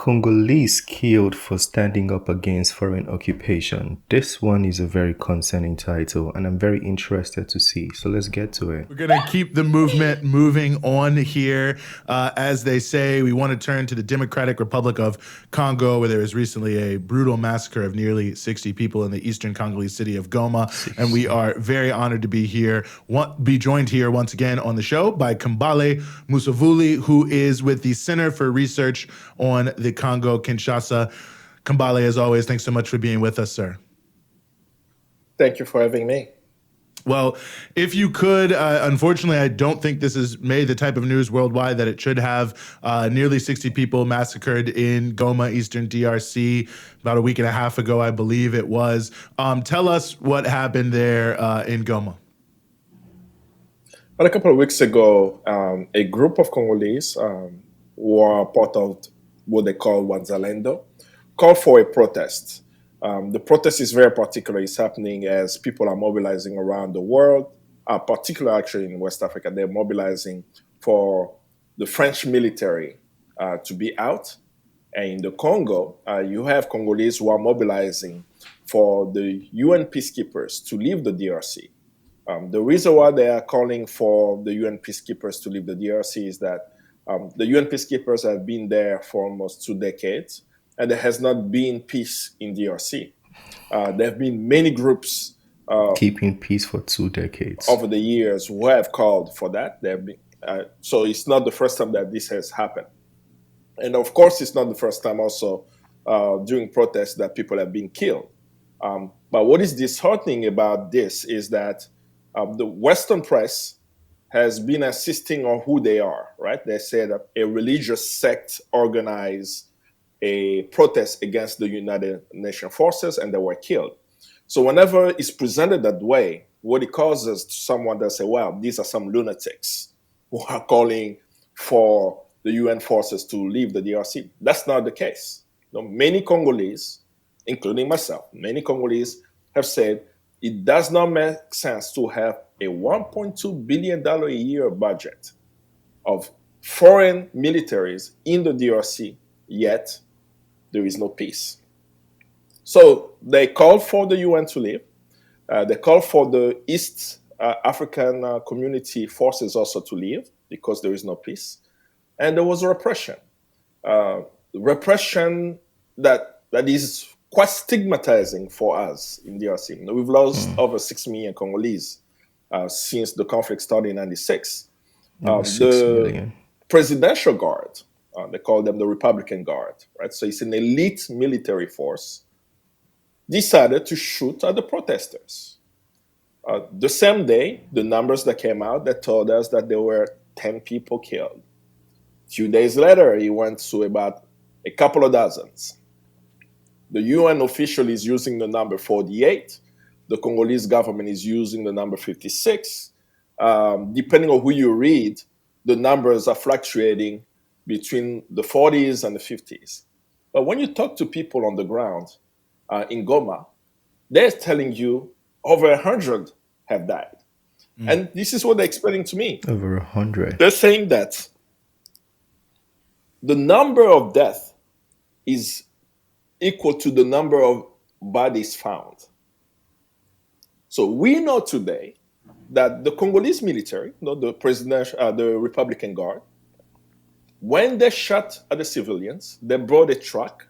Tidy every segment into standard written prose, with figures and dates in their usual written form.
Congolese killed for standing up against foreign occupation. This one is a very concerning title, and I'm very interested to see. So let's get to it. We're going to keep the movement moving on here. As they say, we want to turn to the Democratic Republic of Congo, where there was recently a brutal massacre of nearly 60 people in the eastern Congolese city of Goma. And we are very honored to be here, be joined here once again on the show by Kambale Musavuli, who is with the Center for Research on the Congo Kinshasa. Kambale, as always, thanks so much for being with us, sir. Thank you for having me. Well, if you could, unfortunately, I don't think this has made the type of news worldwide that it should have. Nearly 60 people massacred in Goma, Eastern DRC, about a week and a half ago, I believe it was. Tell us what happened there in Goma. Well, a couple of weeks ago, a group of Congolese who are part of what they call Wazalendo called for a protest. The protest is very particular. It's happening as people are mobilizing around the world, particularly actually in West Africa. They're mobilizing for the French military to be out. And in the Congo, you have Congolese who are mobilizing for the UN peacekeepers to leave the DRC. The reason why they are calling for the UN peacekeepers to leave the DRC is that the UN peacekeepers have been there for almost 2 decades, and there has not been peace in DRC. There have been many groups keeping peace for 2 decades over the years who have called for that. So it's not the first time that this has happened. And of course, it's not the first time also during protests that people have been killed. But what is disheartening about this is that the Western press has been insisting on who they are, right? They said that a religious sect organized a protest against the United Nations forces and they were killed. So whenever it's presented that way, what it causes to someone that say, wow, these are some lunatics who are calling for the UN forces to leave the DRC. That's not the case. Many Congolese, including myself, many Congolese have said it does not make sense to have a $1.2 billion a year budget of foreign militaries in the DRC, yet there is no peace. So they called for the UN to leave. They called for the East African community forces also to leave because there is no peace. And there was repression. Repression that is quite stigmatizing for us in DRC. We've lost over 6 million Congolese since the conflict started in 1996. 6 million. Presidential Guard, they call them the Republican Guard, right? So it's an elite military force, decided to shoot at the protesters. The same day, the numbers that came out that told us that there were 10 people killed. A few days later, it went to about a couple of dozens. The UN official is using the number 48. The Congolese government is using the number 56. Depending on who you read, the numbers are fluctuating between the 40s and the 50s. But when you talk to people on the ground in Goma, they're telling you over 100 have died. And this is what they're explaining to me. Over 100. They're saying that the number of deaths is equal to the number of bodies found. So we know today that the Congolese military, the Republican Guard, when they shot at the civilians, they brought a truck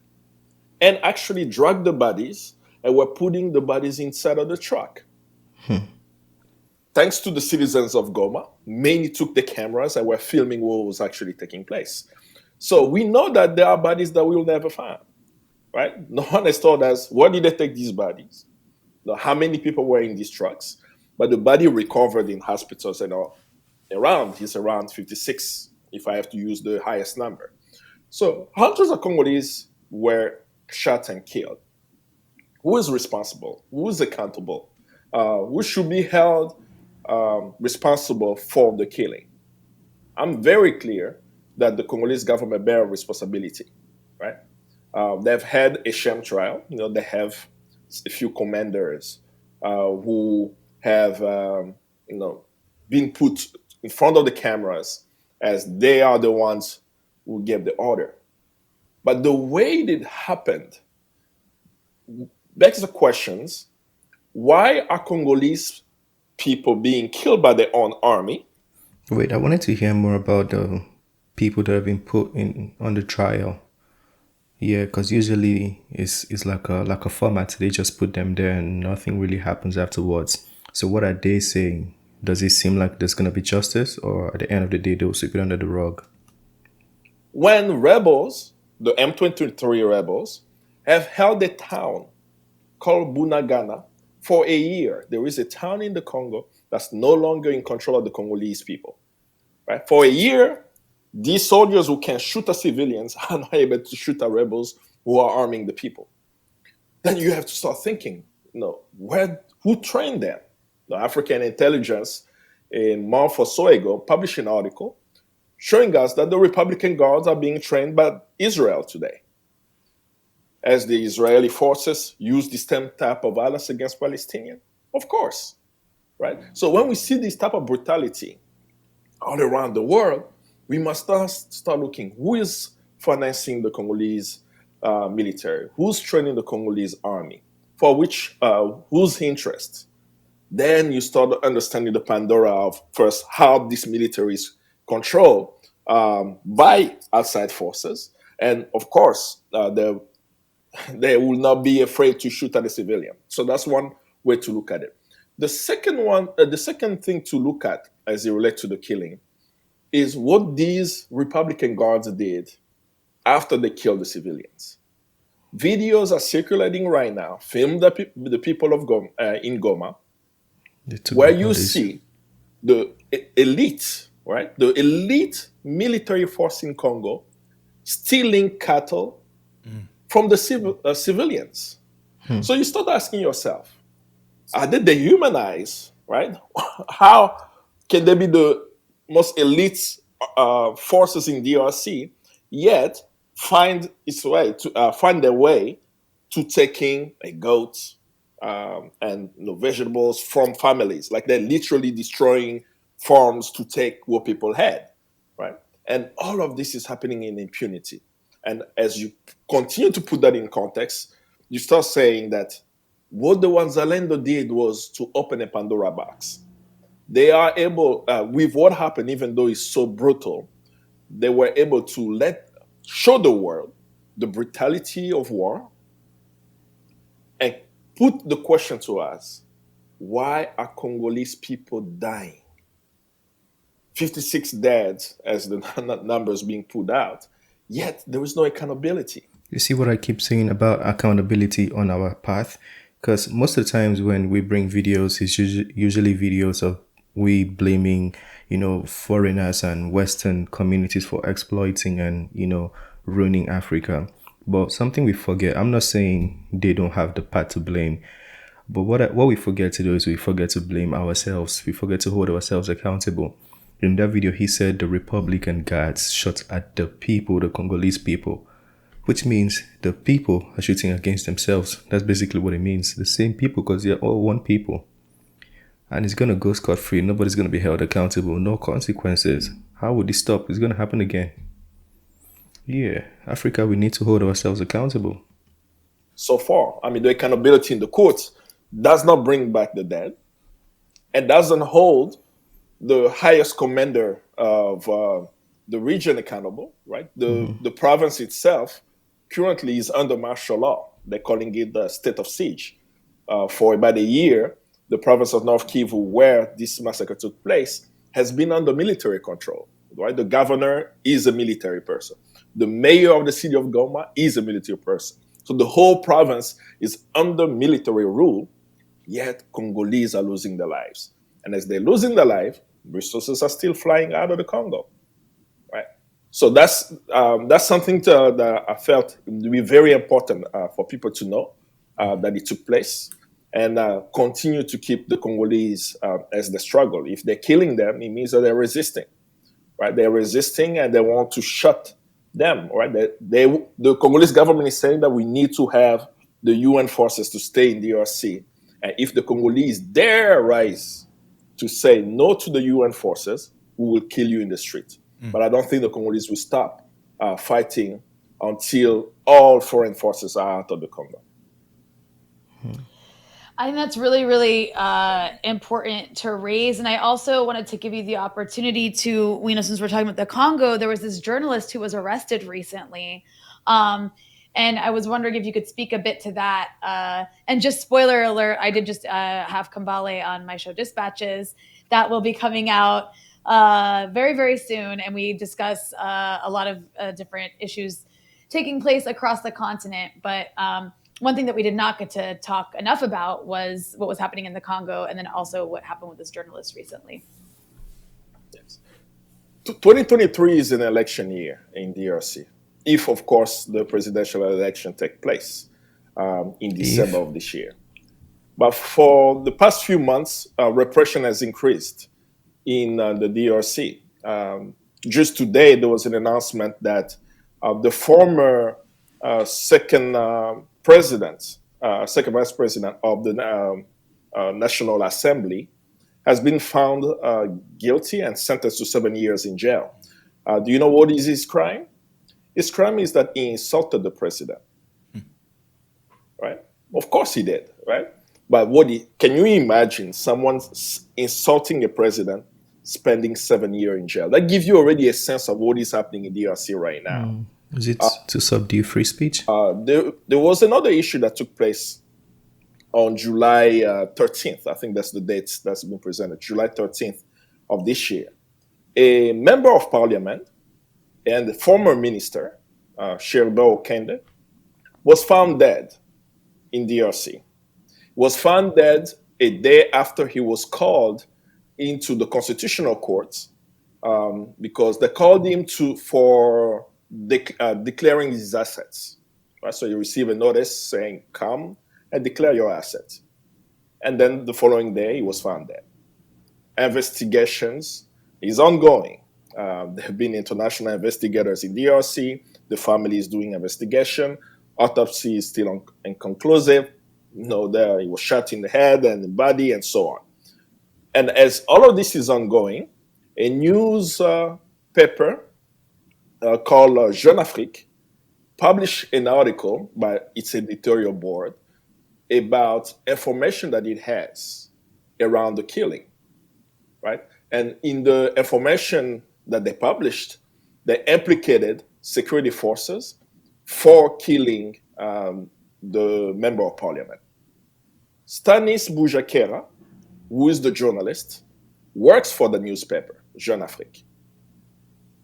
and actually dragged the bodies and were putting the bodies inside of the truck. Thanks to the citizens of Goma, many took the cameras and were filming what was actually taking place. So we know that there are bodies that we'll never find, right? No one has told us, where did they take these bodies? How many people were in these trucks? But the body recovered in hospitals and is around 56, if I have to use the highest number. So hundreds of Congolese were shot and killed. Who is responsible? Who is accountable? Who should be held responsible for the killing? I'm very clear that the Congolese government bear responsibility, right? They've had a sham trial. They have a few commanders who have, been put in front of the cameras as they are the ones who gave the order. But the way it happened begs the questions: why are Congolese people being killed by their own army? Wait, I wanted to hear more about the people that have been put in on the trial. Yeah, because usually it's like a format. They just put them there and nothing really happens afterwards. So what are they saying? Does it seem like there's gonna be justice, or at the end of the day they'll sweep it under the rug? When rebels, the M23 rebels, have held a town called Bunagana for a year. There is a town in the Congo that's no longer in control of the Congolese people. Right? For a year, these soldiers who can shoot at civilians are not able to shoot at rebels who are arming the people. Then you have to start thinking, who trained them? The African intelligence a month or so ago published an article showing us that the Republican Guards are being trained by Israel today, as the Israeli forces use this same type of violence against Palestinians. Of course, right? So when we see this type of brutality all around the world, we must start looking who is financing the Congolese military, who's training the Congolese army, for which, whose interest. Then you start understanding the Pandora of first how this military is controlled by outside forces, and of course, they will not be afraid to shoot at a civilian. So that's one way to look at it. The second thing to look at as it relates to the killing is what these Republican guards did after they killed the civilians. Videos are circulating right now, filmed the people of in Goma, where you see the elite, right? The elite military force in Congo stealing cattle from the civilians. So you start asking yourself, are they dehumanized, right? How can they be the most elite forces in DRC, yet find their way to taking a goat and vegetables from families? Like they're literally destroying farms to take what people had, right? And all of this is happening in impunity. And as you continue to put that in context, you start saying that what the Zalendo did was to open a Pandora box. They are able, with what happened, even though it's so brutal, they were able to show the world the brutality of war and put the question to us: why are Congolese people dying? 56 dead as the numbers being put out, yet there is no accountability. You see what I keep saying about accountability on our path? Because most of the times when we bring videos, it's usually videos of we blaming, foreigners and Western communities for exploiting and, ruining Africa. But something we forget, I'm not saying they don't have the part to blame, but what we forget to do is we forget to blame ourselves. We forget to hold ourselves accountable. In that video, he said the Republican guards shot at the people, the Congolese people, which means the people are shooting against themselves. That's basically what it means. The same people, because they're all one people. And it's going to go scot-free. Nobody's going to be held accountable. No consequences. How would this stop? It's going to happen again. Yeah, Africa, we need to hold ourselves accountable. So far, the accountability in the courts does not bring back the dead and doesn't hold the highest commander of the region accountable, right? The province itself currently is under martial law. They're calling it the state of siege. For about a year, the province of North Kivu, where this massacre took place, has been under military control, right? The governor is a military person. The mayor of the city of Goma is a military person. So the whole province is under military rule, yet Congolese are losing their lives. And as they're losing their life, resources are still flying out of the Congo, right? So that's something that I felt would be very important for people to know that it took place, and continue to keep the Congolese as they struggle. If they're killing them, it means that they're resisting, right? They're resisting and they want to shut them, right? The Congolese government is saying that we need to have the UN forces to stay in DRC. And if the Congolese dare rise to say no to the UN forces, we will kill you in the street. But I don't think the Congolese will stop fighting until all foreign forces are out of the Congo. I think that's really, really important to raise. And I also wanted to give you the opportunity to, since we're talking about the Congo, there was this journalist who was arrested recently. And I was wondering if you could speak a bit to that. And just spoiler alert, I did just have Kambale on my show Dispatches. That will be coming out very, very soon. And we discuss a lot of different issues taking place across the continent. But one thing that we did not get to talk enough about was what was happening in the Congo, and then also what happened with this journalist recently. Yes. 2023 is an election year in DRC, if, of course, the presidential election takes place in December of this year. But for the past few months, repression has increased in the DRC. Just today, there was an announcement that the former second vice president of the National Assembly has been found guilty and sentenced to 7 years in jail. Do you know what is his crime? His crime is that he insulted the president. Right? Of course he did, right? But can you imagine someone insulting a president, spending 7 years in jail? That gives you already a sense of what is happening in DRC right now. Is it to subdue free speech? There was another issue that took place on July 13th. I think that's the date that's been presented, July 13th of this year. A member of parliament and the former minister, Shelba Okende, was found dead in DRC. Was found dead a day after he was called into the constitutional courts because they called him for declaring his assets. Right? So you receive a notice saying, come and declare your assets. And then the following day, he was found dead. Investigations is ongoing. There have been international investigators in DRC. The family is doing investigation. Autopsy is still inconclusive. There he was shot in the head and the body and so on. And as all of this is ongoing, a news paper called Jeune Afrique published an article by its editorial board about information that it has around the killing, right? And in the information that they published, they implicated security forces for killing the member of parliament. Stanis Bujakera, who is the journalist, works for the newspaper, Jeune Afrique.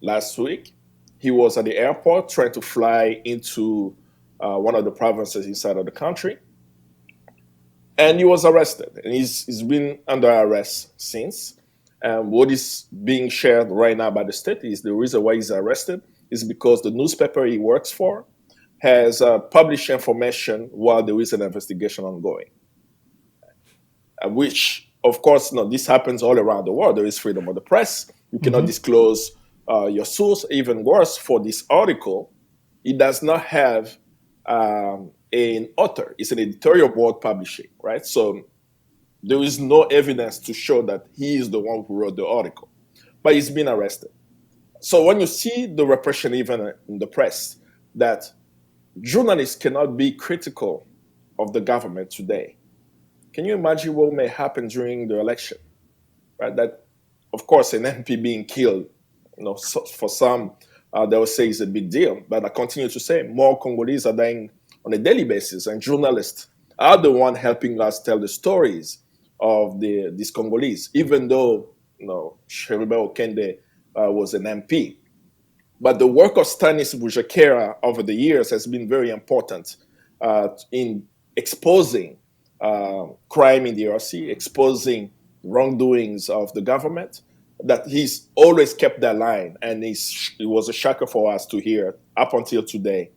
Last week, he was at the airport trying to fly into one of the provinces inside of the country. And he was arrested. And he's been under arrest since. What is being shared right now by the state is the reason why he's arrested is because the newspaper he works for has published information while there is an investigation ongoing. Which, of course, this happens all around the world. There is freedom of the press. You cannot disclose your source. Even worse, for this article, it does not have an author. It's an editorial board publishing, right? So there is no evidence to show that he is the one who wrote the article. But he's been arrested. So when you see the repression even in the press, that journalists cannot be critical of the government today, can you imagine what may happen during the election? Right? That, of course, an MP being killed, so for some, they will say it's a big deal. But I continue to say more Congolese are dying on a daily basis, and journalists are the one helping us tell the stories of these Congolese, even though Shelba Okende was an MP. But the work of Stanis Bujakera over the years has been very important in exposing crime in the DRC, exposing wrongdoings of the government, that he's always kept that line. And it was a shocker for us to hear up until today,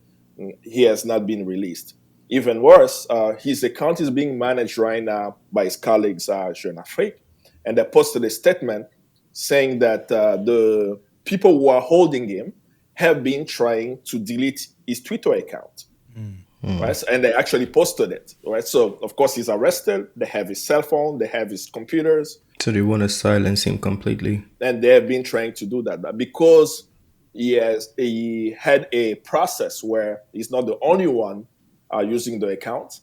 he has not been released. Even worse, his account is being managed right now by his colleagues, Jeune Afrique. And they posted a statement saying that the people who are holding him have been trying to delete his Twitter account. Right? And they actually posted it. Right? So, of course, he's arrested. They have his cell phone. They have his computers. So they want to silence him completely. And they have been trying to do that. But because he had a process where he's not the only one using the account.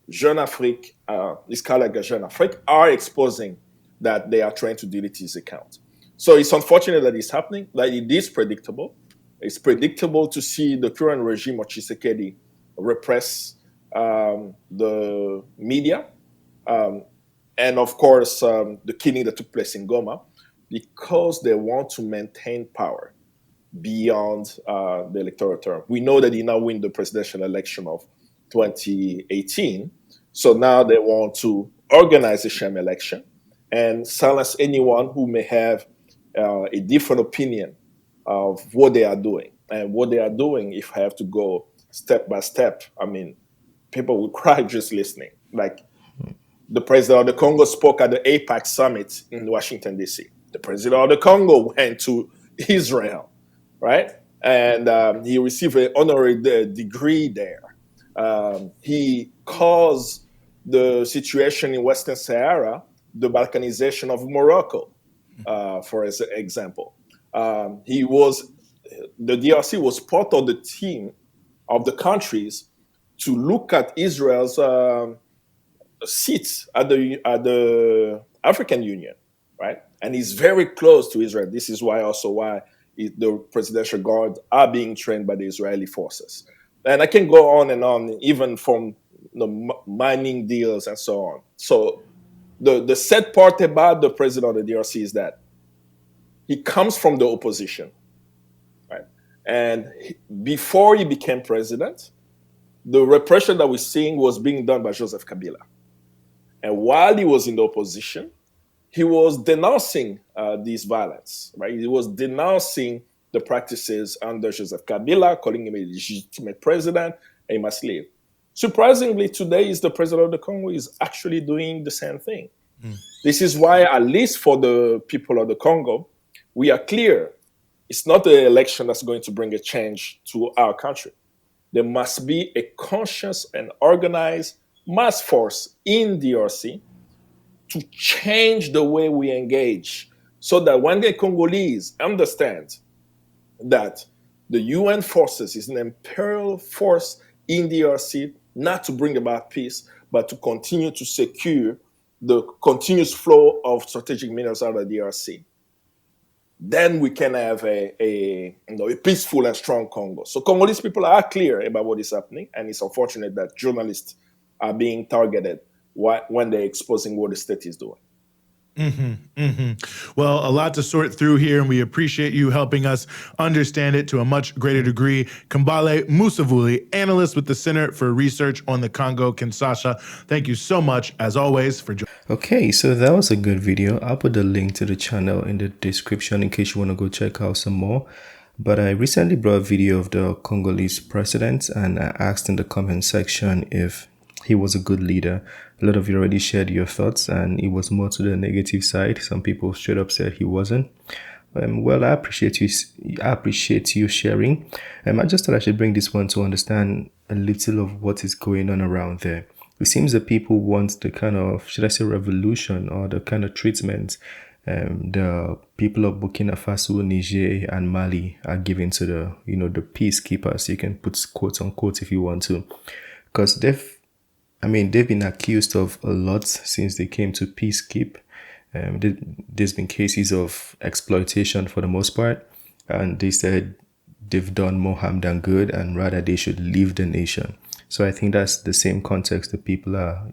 Jeune Afrique, his colleague Jeune Afrique, are exposing that they are trying to delete his account. So it's unfortunate that it's happening. Like, it is predictable. It's predictable to see the current regime of Tshisekedi repress the media, and of course the killing that took place in Goma, because they want to maintain power beyond the electoral term. We know that he now win the presidential election of 2018, so now they want to organize a sham election and silence anyone who may have a different opinion of what they are doing. And what they are doing, if I have to go step by step, I mean, people will cry just listening. Like, the president of the Congo spoke at the APAC summit in Washington, D.C. The president of the Congo went to Israel, right? And he received an honorary degree there. He caused the situation in Western Sahara, the Balkanization of Morocco, for example. The DRC was part of the team of the countries to look at Israel's seats at the African Union, right? And he's very close to Israel. This is why the presidential guard are being trained by the Israeli forces. And I can go on and on, even from mining deals and so on. So the sad part about the president of the DRC is that he comes from the opposition, right? And before he became president, the repression that we're seeing was being done by Joseph Kabila. And while he was in the opposition, he was denouncing this violence, right? He was denouncing the practices under Joseph Kabila, calling him a legitimate president, and he must leave. Surprisingly, today is the president of the Congo is actually doing the same thing. This is why, at least for the people of the Congo, we are clear. It's not the election that's going to bring a change to our country. There must be a conscious and organized mass force in DRC to change the way we engage, so that when the Congolese understand that the UN forces is an imperial force in DRC, not to bring about peace, but to continue to secure the continuous flow of strategic minerals out of DRC, then we can have a peaceful and strong Congo. So Congolese people are clear about what is happening, and it's unfortunate that journalists are being targeted when they're exposing what the state is doing. Well, a lot to sort through here, and we appreciate you helping us understand it to a much greater degree. Kambale Musavuli, analyst with the Center for Research on the Congo, Kinshasa. Thank you so much, as always, for joining. Okay, so that was a good video. I'll put the link to the channel in the description in case you want to go check out some more. But I recently brought a video of the Congolese president, and I asked in the comment section if he was a good leader. A lot of you already shared your thoughts, and it was more to the negative side. Some people straight up said he wasn't. Well, I appreciate you sharing. I just thought I should bring this one to understand a little of what is going on around there. It seems that people want the kind of, should I say, revolution, or the kind of treatment the people of Burkina Faso, Niger, and Mali are giving to the, the peacekeepers. You can put quotes on quotes if you want to, because they've been accused of a lot since they came to peacekeep. There's been cases of exploitation for the most part, and they said they've done more harm than good, and rather they should leave the nation. So I think that's the same context that people are,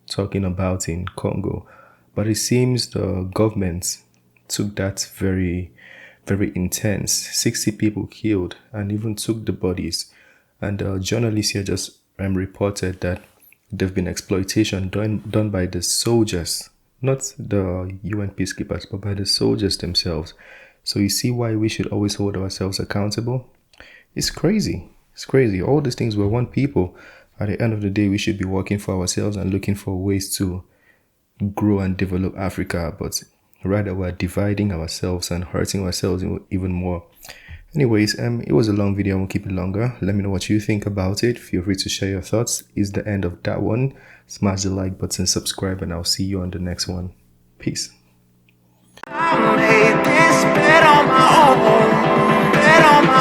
talking about in Congo. But it seems the government took that very, very intense. 60 people killed, and even took the bodies. And journalists here just reported that there've been exploitation done by the soldiers, not the UN peacekeepers, but by the soldiers themselves. So you see why we should always hold ourselves accountable? It's crazy. It's crazy. All these things, we're one people. At the end of the day, we should be working for ourselves and looking for ways to grow and develop Africa. But rather, we're dividing ourselves and hurting ourselves even more. Anyways, it was a long video. I won't keep it longer. Let me know what you think about it. Feel free to share your thoughts. Is the end of that one. Smash the like button, subscribe, and I'll see you on the next one. Peace. I made this bed on my own. on